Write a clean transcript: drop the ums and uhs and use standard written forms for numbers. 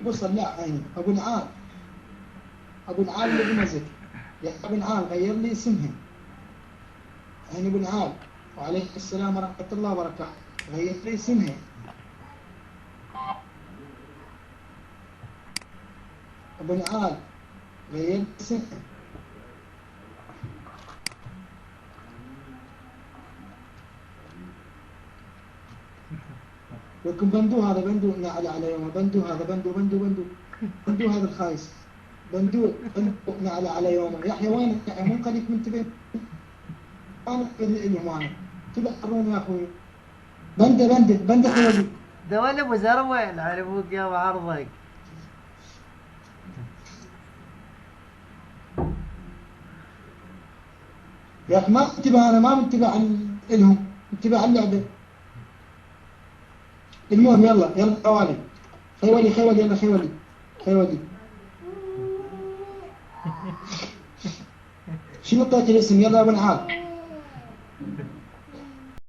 بصل لا عيني ابو نعال، ابو نعال اللي بمزك، يا ابو نعال غير لي اسمها. عيني ابو نعال وعليكم السلام ورحمه الله وبركاته، غير لي اسمها. ابو نعال غير لي اسمها. لكن بندو هذا بندو نعل على يومه، بندو هذا بندو هذا الخايس، بندو نعل على يومه. يحيى وين يحيى؟ مو خليك منتبه. انا اليوم انا تبحرون يا اخوي. بنده خيولي. ده ولا ابو زروين على ابوك يا ابو عرضك. يا اخي ما انتبه، انا ما منتبه عن الهم، انتبه على اللعبه. المهم يلا طوالي. خيولي يلا خيولي. شنو اعطيت الاسم؟ يلا يا ابو نعال.